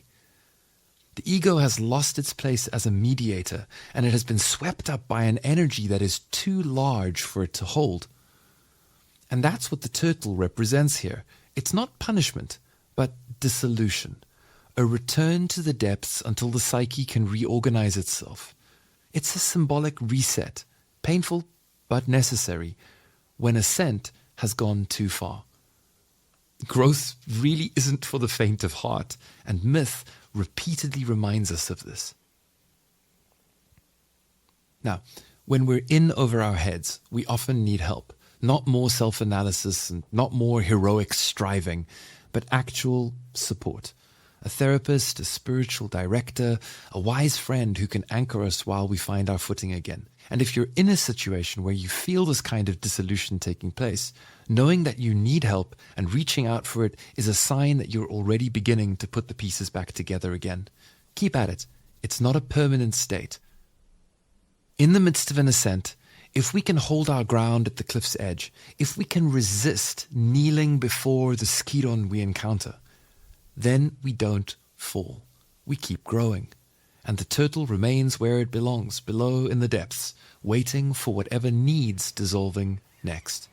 The ego has lost its place as a mediator, and it has been swept up by an energy that is too large for it to hold. And that's what the turtle represents here. It's not punishment, but dissolution. A return to the depths until the psyche can reorganize itself. It's a symbolic reset, painful but necessary, when ascent has gone too far. Growth really isn't for the faint of heart, and myth repeatedly reminds us of this. Now, when we're in over our heads, we often need help. Not more self-analysis and not more heroic striving, but actual support. A therapist, a spiritual director, a wise friend who can anchor us while we find our footing again. And if you're in a situation where you feel this kind of dissolution taking place, knowing that you need help and reaching out for it is a sign that you're already beginning to put the pieces back together again. Keep at it. It's not a permanent state. In the midst of an ascent, if we can hold our ground at the cliff's edge, if we can resist kneeling before the Skiron we encounter, then we don't fall. We keep growing. And the turtle remains where it belongs, below in the depths, waiting for whatever needs dissolving next.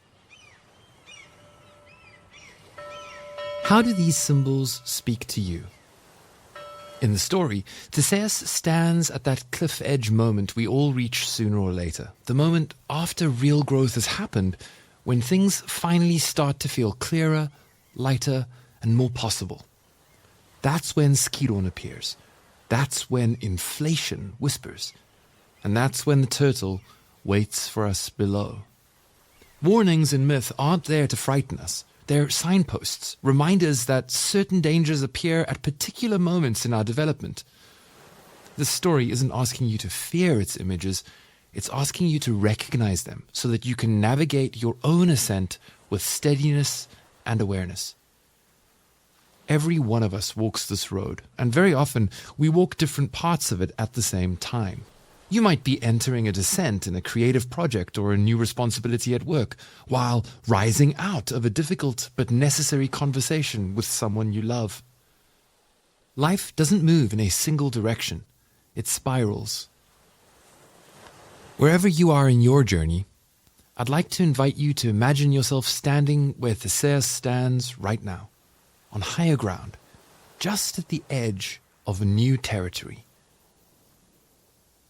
How do these symbols speak to you? In the story, Theseus stands at that cliff edge moment we all reach sooner or later, the moment after real growth has happened, when things finally start to feel clearer, lighter, and more possible. That's when Skiron appears. That's when inflation whispers. And that's when the turtle waits for us below. Warnings in myth aren't there to frighten us. They're signposts, reminders that certain dangers appear at particular moments in our development. This story isn't asking you to fear its images, it's asking you to recognize them so that you can navigate your own ascent with steadiness and awareness. Every one of us walks this road, and very often we walk different parts of it at the same time. You might be entering a descent in a creative project or a new responsibility at work, while rising out of a difficult but necessary conversation with someone you love. Life doesn't move in a single direction. It spirals. Wherever you are in your journey, I'd like to invite you to imagine yourself standing where Theseus stands right now, on higher ground, just at the edge of a new territory.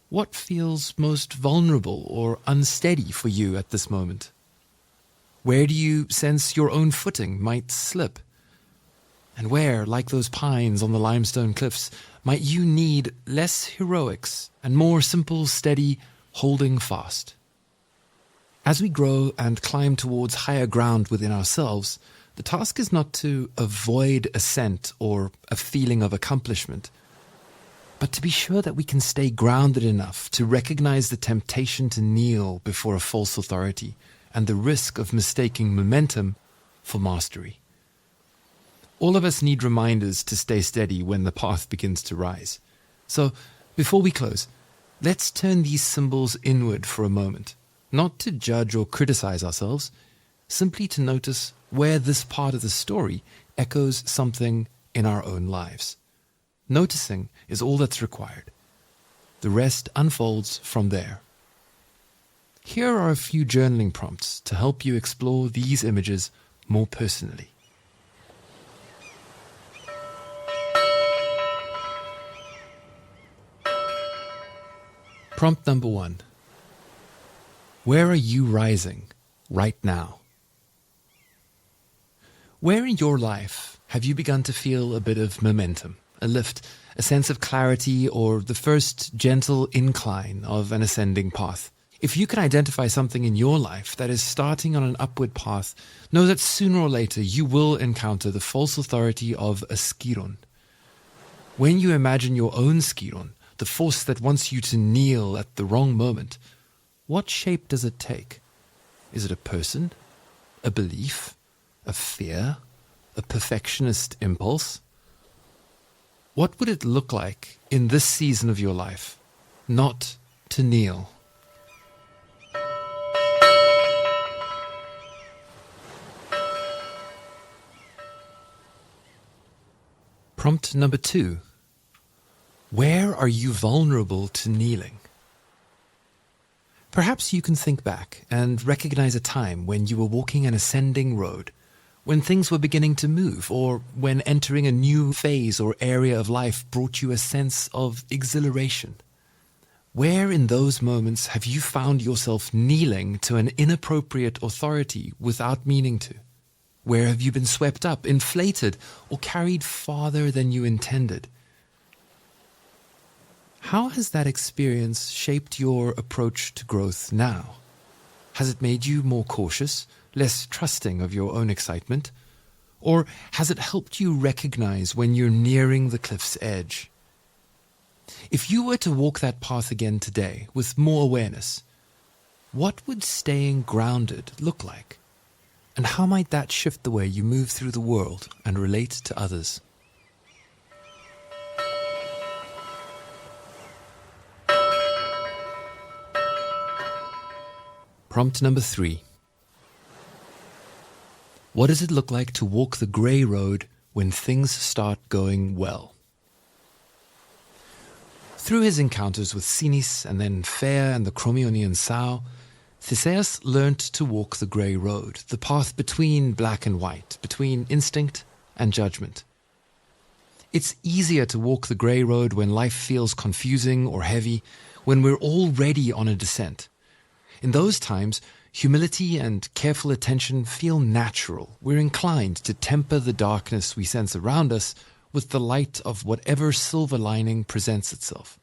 What feels most vulnerable or unsteady for you at this moment? Where do you sense your own footing might slip? And where, like those pines on the limestone cliffs, might you need less heroics and more simple, steady holding fast? As we grow and climb towards higher ground within ourselves, the task is not to avoid ascent or a feeling of accomplishment, but to be sure that we can stay grounded enough to recognize the temptation to kneel before a false authority and the risk of mistaking momentum for mastery. All of us need reminders to stay steady when the path begins to rise. So, before we close, let's turn these symbols inward for a moment, not to judge or criticize ourselves, simply to notice where this part of the story echoes something in our own lives. Noticing is all that's required. The rest unfolds from there. Here are a few journaling prompts to help you explore these images more personally. Prompt number 1. Where are you rising right now? Where in your life have you begun to feel a bit of momentum, a lift, a sense of clarity, or the first gentle incline of an ascending path? If you can identify something in your life that is starting on an upward path, know that sooner or later you will encounter the false authority of a Skiron. When you imagine your own Skiron, the force that wants you to kneel at the wrong moment, what shape does it take? Is it a person, a belief, a fear, a perfectionist impulse? What would it look like in this season of your life not to kneel? Prompt number 2. Where are you vulnerable to kneeling? Perhaps you can think back and recognize a time when you were walking an ascending road, when things were beginning to move, or when entering a new phase or area of life brought you a sense of exhilaration. Where in those moments have you found yourself kneeling to an inappropriate authority without meaning to? Where have you been swept up, inflated, or carried farther than you intended? How has that experience shaped your approach to growth now? Has it made you more cautious, less trusting of your own excitement? Or has it helped you recognize when you're nearing the cliff's edge? If you were to walk that path again today with more awareness, what would staying grounded look like? And how might that shift the way you move through the world and relate to others? Prompt number 3. What does it look like to walk the grey road when things start going well? Through his encounters with Sinis and then Fair and the Crommyonian sow, Theseus learnt to walk the grey road, the path between black and white, between instinct and judgment. It's easier to walk the grey road when life feels confusing or heavy, when we're already on a descent. In those times, humility and careful attention feel natural. We're inclined to temper the darkness we sense around us with the light of whatever silver lining presents itself.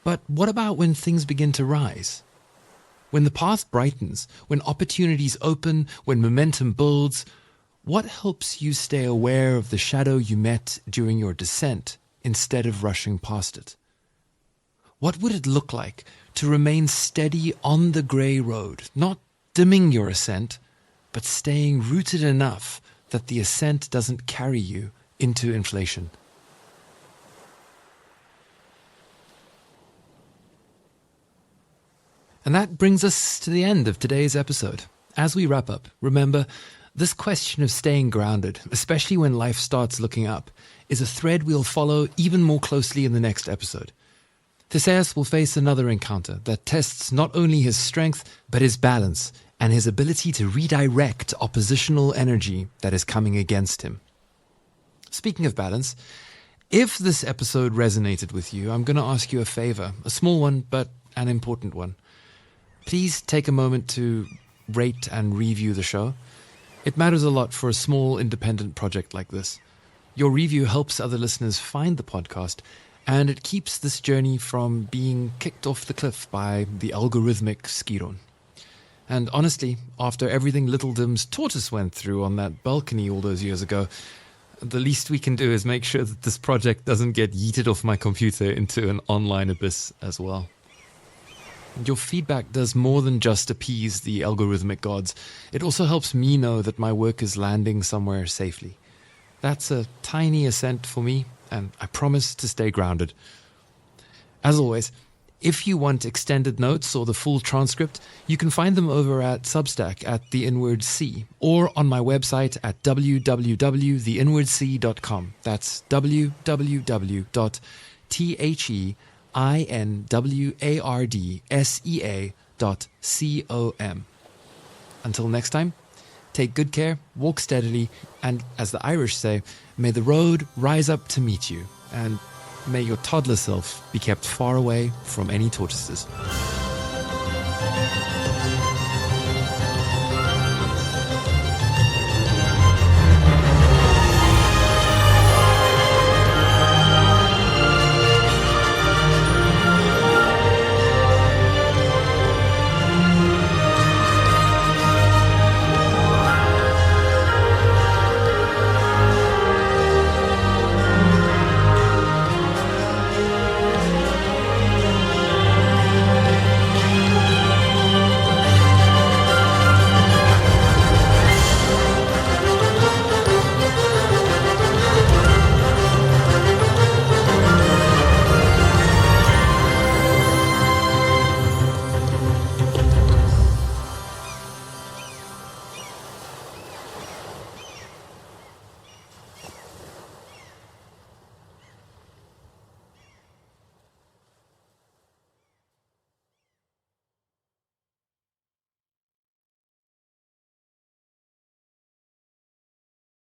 But what about when things begin to rise? When the path brightens, when opportunities open, when momentum builds, what helps you stay aware of the shadow you met during your descent instead of rushing past it? What would it look like to remain steady on the grey road, not dimming your ascent, but staying rooted enough that the ascent doesn't carry you into inflation? And that brings us to the end of today's episode. As we wrap up, remember, this question of staying grounded, especially when life starts looking up, is a thread we'll follow even more closely in the next episode. Theseus will face another encounter that tests not only his strength, but his balance and his ability to redirect oppositional energy that is coming against him. Speaking of balance, if this episode resonated with you, I'm going to ask you a favor, a small one, but an important one. Please take a moment to rate and review the show. It matters a lot for a small independent project like this. Your review helps other listeners find the podcast, and it keeps this journey from being kicked off the cliff by the algorithmic Skiron. And honestly, after everything Little Dim's tortoise went through on that balcony all those years ago, the least we can do is make sure that this project doesn't get yeeted off my computer into an online abyss as well. Your feedback does more than just appease the algorithmic gods. It also helps me know that my work is landing somewhere safely. That's a tiny ascent for me, and I promise to stay grounded. As always, if you want extended notes or the full transcript, you can find them over at Substack at The Inward Sea, or on my website at www.theinwardsea.com. That's www.theinwardsea.com. Until next time, take good care, walk steadily, and as the Irish say, may the road rise up to meet you, and may your toddler self be kept far away from any tortoises.